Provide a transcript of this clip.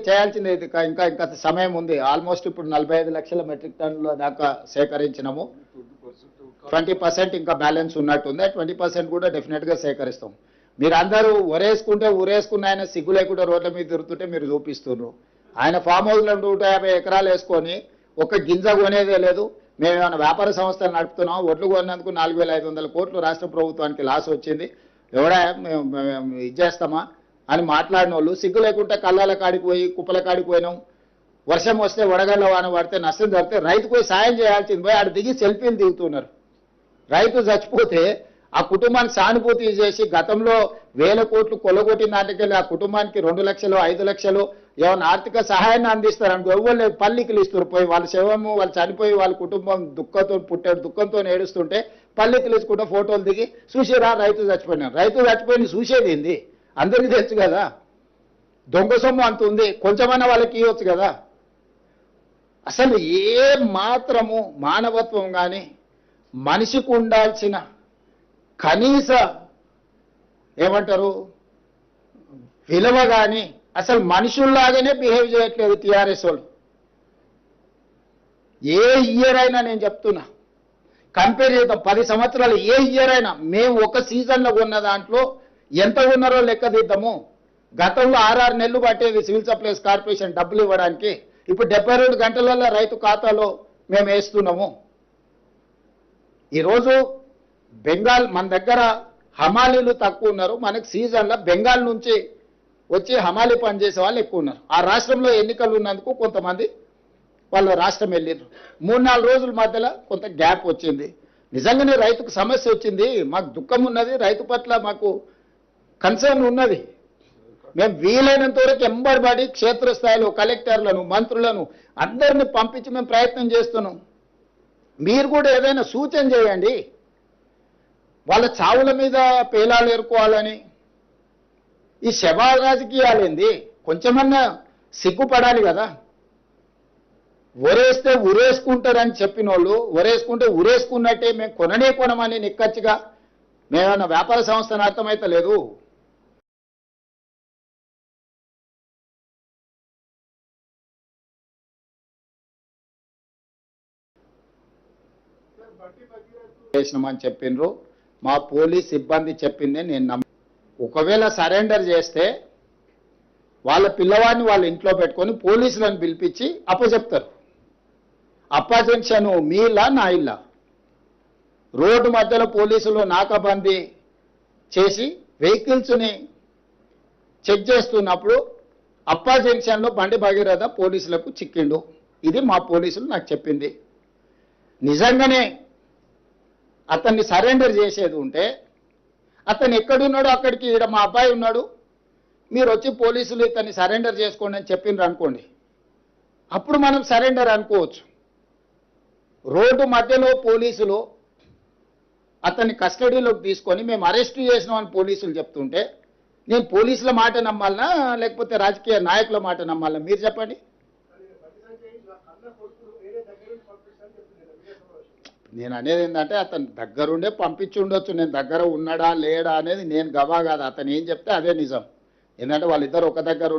చేయాల్సింది ఇంకా ఇంకా ఇంకా సమయం ఉంది. ఆల్మోస్ట్ ఇప్పుడు 45 లక్షల మెట్రిక్ టన్నుల దాకా సేకరించినాము. 20% ఇంకా బ్యాలెన్స్ ఉన్నట్టుంది. 20% కూడా డెఫినెట్గా సేకరిస్తాం. మీరు అందరూ ఊరేసుకున్న ఆయన సిగ్గు లేకుండా రోడ్ల మీద తిరుగుతుంటే మీరు చూపిస్తున్నారు. ఆయన ఫామ్ హౌస్లో 150 ఎకరాలు వేసుకొని ఒక గింజ కొనేదే లేదు. మేము ఏమైనా వ్యాపార సంస్థలు నడుపుతున్నాం, ఒడ్లు కొన్నందుకు 4,500 కోట్లు రాష్ట్ర ప్రభుత్వానికి లాస్ వచ్చింది, ఎవడా ఇది చేస్తామా అని మాట్లాడిన వాళ్ళు సిగ్గు లేకుంటే కళ్ళాల కాడికి పోయి కుప్పల కాడికి పోయినాం. వర్షం వస్తే వడగళ్ళ వాన పడితే నష్టం జరిగితే రైతుకు పోయి సాయం చేయాల్సింది పోయి ఆడ దిగి సెల్ఫీలు దిగుతున్నారు. రైతు చచ్చిపోతే ఆ కుటుంబానికి సానుభూతి చేసి గతంలో 1000 కోట్లు కొల్లగొట్టిన నాటికెళ్ళి ఆ కుటుంబానికి 2 లక్షలు 5 లక్షలు ఏమైనా ఆర్థిక సహాయాన్ని అందిస్తారని ఎవరు పల్లికలు ఇస్తారు. పోయి వాళ్ళ శవము వాళ్ళు చనిపోయి వాళ్ళ కుటుంబం దుఃఖంతో ఏడుస్తుంటే పల్లికలు ఇసుకుంటే ఫోటోలు దిగి చూసేరా రైతు చచ్చిపోయినారు. రైతు చచ్చిపోయింది చూసేది ఏంది? అందరికీ తెలుసు కదా. దొంగ సొమ్ము అంత ఉంది, కొంచెమన్నా వాళ్ళకి ఇవ్వచ్చు కదా. అసలు ఏ మాత్రము మానవత్వం కానీ మనిషికి ఉండాల్సిన కనీస ఏమంటారు విలువ కానీ అసలు మనుషుల్లాగానే బిహేవ్ చేయట్లేదు టీఆర్ఎస్ వాళ్ళు. ఏ ఇయర్ అయినా నేను చెప్తున్నా, కంపేర్ చేద్దాం 10 సంవత్సరాలు ఏ ఇయర్ అయినా మేము ఒక సీజన్లో ఉన్న దాంట్లో ఎంత ఉన్నారో లెక్క తీద్దాము. గతంలో 6 నెలలు పట్టేది సివిల్ సప్లైస్ కార్పొరేషన్ డబ్బులు ఇవ్వడానికి, ఇప్పుడు 72 గంటలలో రైతు ఖాతాలో మేము వేస్తున్నాము. ఈరోజు బెంగాల్ మన దగ్గర హమాలీలు తక్కువ ఉన్నారు. మనకు సీజన్లో బెంగాల్ నుంచి వచ్చి హమాలీ పని చేసే వాళ్ళు ఎక్కువ ఉన్నారు. ఆ రాష్ట్రంలో ఎన్నికలు ఉన్నందుకు కొంతమంది వాళ్ళ రాష్ట్రం వెళ్ళారు. 3-4 రోజుల మధ్యలో కొంత గ్యాప్ వచ్చింది. నిజంగానే రైతుకు సమస్య వచ్చింది, మాకు దుఃఖం ఉన్నది, రైతు పట్ల మాకు కన్సర్న్ ఉన్నది. మేము వీలైనంత వరకు ఎంబడిపడి క్షేత్రస్థాయిలో కలెక్టర్లను మంత్రులను అందరిని పంపించి మేము ప్రయత్నం చేస్తున్నాం. మీరు కూడా ఏదైనా సూచన చేయండి. వాళ్ళ చావుల మీద పేలాలు ఏరుకోవాలని ఈ శవాల రాజకీయాలు ఏంది? కొంచెమన్నా సిగ్గుపడాలి కదా. ఒరేస్తే ఉరేసుకుంటారని చెప్పిన వాళ్ళు ఒరేసుకుంటే ఉరేసుకున్నట్టే మేము కొనమని నిక్కచ్చిగా మేమన్నా వ్యాపార సంస్థను అర్థమైతే లేదు. చేసినామని చెప్పిండ్రు. మా పోలీస్ సిబ్బంది చెప్పిందే నేను ఒకవేళ సరెండర్ చేస్తే వాళ్ళ పిల్లవాడిని వాళ్ళ ఇంట్లో పెట్టుకొని పోలీసులను పిలిపించి అప్పచెప్తారు. అప్పజెక్షను మీ ఇల్లా నా ఇల్లా? రోడ్డు మధ్యలో పోలీసులు నాకాబందీ చేసి వెహికల్స్ని చెక్ చేస్తున్నప్పుడు అప్పా జంక్షన్లో బండి భగీరథ పోలీసులకు చిక్కిండు. ఇది మా పోలీసులు నాకు చెప్పింది. నిజంగానే అతన్ని సరెండర్ చేసేది ఉంటే అతను ఎక్కడున్నాడో అక్కడికి ఈడ మా అబ్బాయి ఉన్నాడు, మీరు వచ్చి పోలీసులు ఇతన్ని సరెండర్ చేసుకోండి అని చెప్పిండ్రు అనుకోండి, అప్పుడు మనం సరెండర్ అనుకోవచ్చు. రోడ్డు మధ్యలో పోలీసులు అతన్ని కస్టడీలోకి తీసుకొని మేము అరెస్ట్ చేసినామని పోలీసులు చెప్తుంటే నేను పోలీసుల మాట నమ్మాలనా లేకపోతే రాజకీయ నాయకుల మాట నమ్మాలనా? మీరు చెప్పండి. నేను అనేది ఏంటంటే అతను దగ్గరుండే పంపించి ఉండొచ్చు, నేను దగ్గర ఉన్నాడా లేడా అనేది నేను గవా కాదు. అతను ఏం చెప్తే అదే నిజం. ఎందుకంటే వాళ్ళిద్దరు ఒక దగ్గర